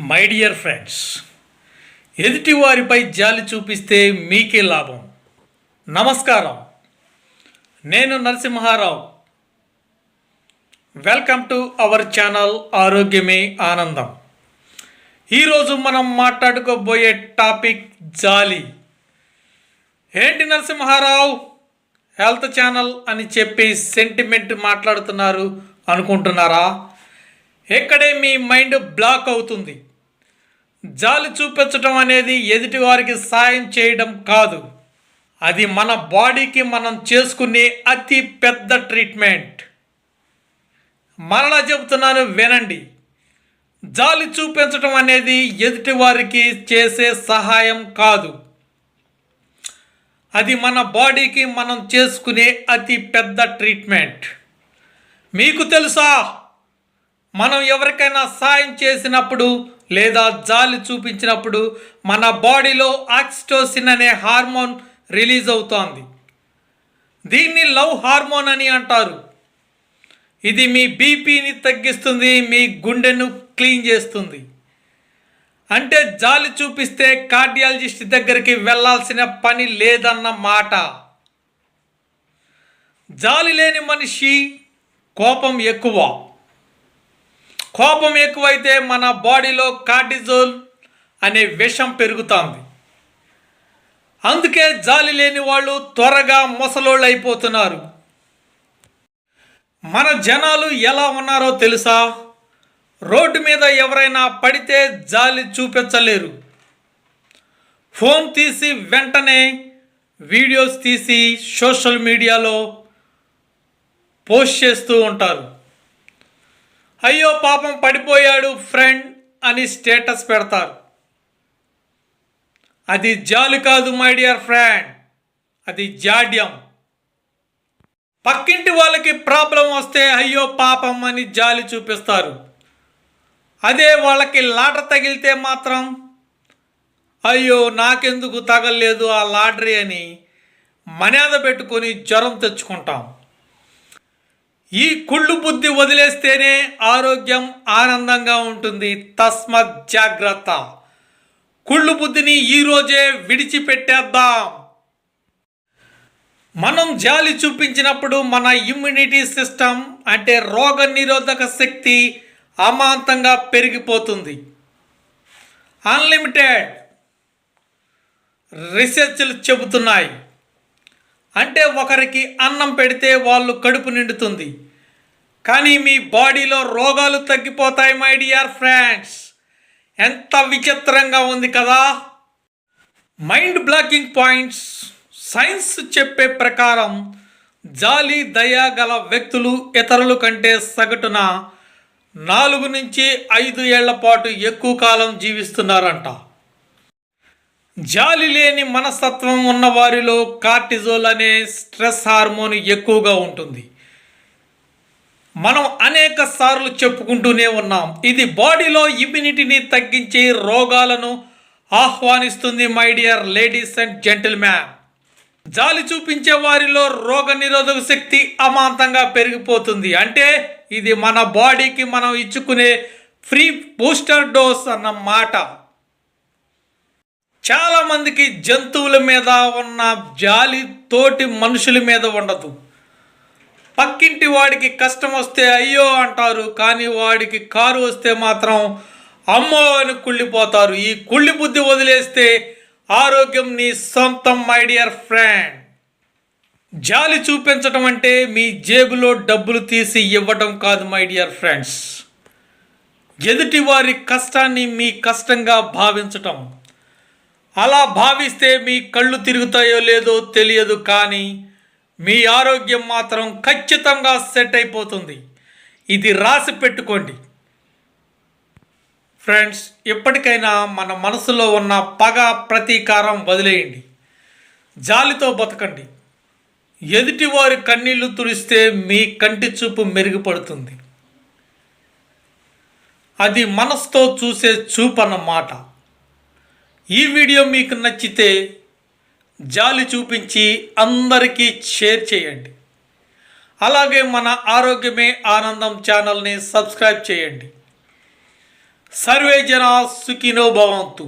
My dear friends, ఎదుటివారిపై జాలి చూపిస్తే మీకే లాభం. నమస్కారం, నేను Narasimharao. Welcome to our channel ఆరోగ్యమే ఆనందం. ఈరోజు మనం మాట్లాడుకోబోయే టాపిక్ జాలి. ఏంటి నరసింహారావు హెల్త్ ఛానల్ అని చెప్పి సెంటిమెంట్ మాట్లాడుతున్నారు అనుకుంటున్నారా? ఇక్కడే మీ మైండ్ బ్లాక్ అవుతుంది. జాలి చూపించడం అనేది ఎదుటివారికి సాయం చేయడం కాదు, అది మన బాడీకి మనం చేసుకునే అతి పెద్ద ట్రీట్మెంట్. మరలా చెబుతున్నాను, వినండి. జాలి చూపించడం అనేది ఎదుటివారికి చేసే సహాయం కాదు, అది మన బాడీకి మనం చేసుకునే అతి పెద్ద ట్రీట్మెంట్. మీకు తెలుసా, మనం ఎవరికైనా సాయం చేసినప్పుడు లేదా జాలి చూపించినప్పుడు మన బాడీలో ఆక్సిటోసిన్ అనే హార్మోన్ రిలీజ్ అవుతోంది. దీన్ని లవ్ హార్మోన్ అని అంటారు. ఇది మీ బీపీని తగ్గిస్తుంది, మీ గుండెను క్లీన్ చేస్తుంది. అంటే జాలి చూపిస్తే కార్డియాలజిస్ట్ దగ్గరికి వెళ్ళాల్సిన పని లేదన్న మాట. జాలి లేని మనిషి కోపం ఎక్కువ. కోపం ఎక్కువైతే మన బాడీలో కార్టిజోల్ అనే విషం పెరుగుతుంది. అందుకే జాలి లేని వాళ్ళు త్వరగా ముసలోళ్ళు అయిపోతున్నారు. మన జనాలు ఎలా ఉన్నారో తెలుసా? రోడ్డు మీద ఎవరైనా పడితే జాలి చూపించలేరు. ఫోన్ తీసి వెంటనే వీడియోస్ తీసి సోషల్ మీడియాలో పోస్ట్ చేస్తూ ఉంటారు. అయ్యో పాపం పడిపోయాడు ఫ్రెండ్ అని స్టేటస్ పెడతారు. అది జాలి కాదు మై డియర్ ఫ్రెండ్, అది జాడ్యం. పక్కింటి వాళ్ళకి ప్రాబ్లం వస్తే అయ్యో పాపం అని జాలి చూపిస్తారు. అదే వాళ్ళకి లాట తగిలితే మాత్రం అయ్యో నాకెందుకు తగలలేదు ఆ లాటరీ అని మర్యాద పెట్టుకొని జ్వరం తెచ్చుకుంటాం. ఈ కుళ్ళు బుద్ధి వదిలేస్తేనే ఆరోగ్యం ఆనందంగా ఉంటుంది. తస్మత్ జాగ్రత్త. కుళ్ళు బుద్ధిని ఈరోజే విడిచిపెట్టేద్దాం. మనం జాలి చూపించినప్పుడు మన ఇమ్యూనిటీ సిస్టమ్ అంటే రోగ నిరోధక శక్తి అమాంతంగా పెరిగిపోతుంది. అన్లిమిటెడ్ రీసెర్చ్లు చెబుతున్నాయి. అంటే ఒకరికి అన్నం పెడితే వాళ్ళు కడుపు నిండుతుంది, కానీ మీ బాడీలో రోగాలు తగ్గిపోతాయి మై డియర్ ఫ్రెండ్స్. ఎంత విచిత్రంగా ఉంది కదా. Mind blocking points. సైన్స్ చెప్పే ప్రకారం జాలి దయ గల వ్యక్తులు ఇతరుల కంటే సగటున 4 నుంచి 5 ఏళ్ల పాటు ఎక్కువ కాలం జీవిస్తున్నారంట. జాలి లేని మనస్తత్వం ఉన్న వారిలో కార్టిజోల్ అనే స్ట్రెస్ హార్మోన్ ఎక్కువగా ఉంటుంది. మనం అనేక సార్లు చెప్పుకుంటూనే ఉన్నాం, ఇది బాడీలో ఇమ్యూనిటీని తగ్గించి రోగాలను ఆహ్వానిస్తుంది my dear ladies and gentleman. జాలి చూపించే వారిలో రోగ నిరోధక శక్తి అమాంతంగా పెరిగిపోతుంది. అంటే ఇది మన బాడీకి మనం ఇచ్చుకునే ఫ్రీ బూస్టర్ డోస్ అన్నమాట. చాలామందికి జంతువుల మీద ఉన్న జాలి తోటి మనుషుల మీద ఉండదు. పక్కింటి వాడికి కష్టం వస్తే అయ్యో అంటారు, కానీ వాడికి కారు వస్తే మాత్రం అమ్మో అని కుళ్ళిపోతారు. ఈ కుళ్ళి బుద్ధి వదిలేస్తే ఆరోగ్యం నీ సొంతం మై డియర్ ఫ్రెండ్. జాలి చూపించడం అంటే మీ జేబులో డబ్బులు తీసి ఇవ్వడం కాదు మై డియర్ ఫ్రెండ్స్. ఎదుటి వారి కష్టాన్ని మీ కష్టంగా భావించటం. అలా భావిస్తే మీ కళ్ళు తిరుగుతాయో లేదో తెలియదు, కానీ మీ ఆరోగ్యం మాత్రం ఖచ్చితంగా సెట్ అయిపోతుంది. ఇది రాసి పెట్టుకోండి ఫ్రెండ్స్. ఎప్పటికైనా మన మనసులో ఉన్న పగ ప్రతీకారం వదిలేయండి. జాలితో బతకండి. ఎదుటివారి కన్నీళ్లు తుడిస్తే మీ కంటి చూపు మెరుగుపడుతుంది. అది మనసుతో చూసే చూపు అన్నమాట. ఈ వీడియో మీకు నచ్చితే జాలి చూపించి అందరికీ షేర్ చేయండి. అలాగే మన ఆరోగ్యమే ఆనందం ఛానల్ని సబ్స్క్రైబ్ చేయండి. సర్వే జనా సుఖినో భవంతు.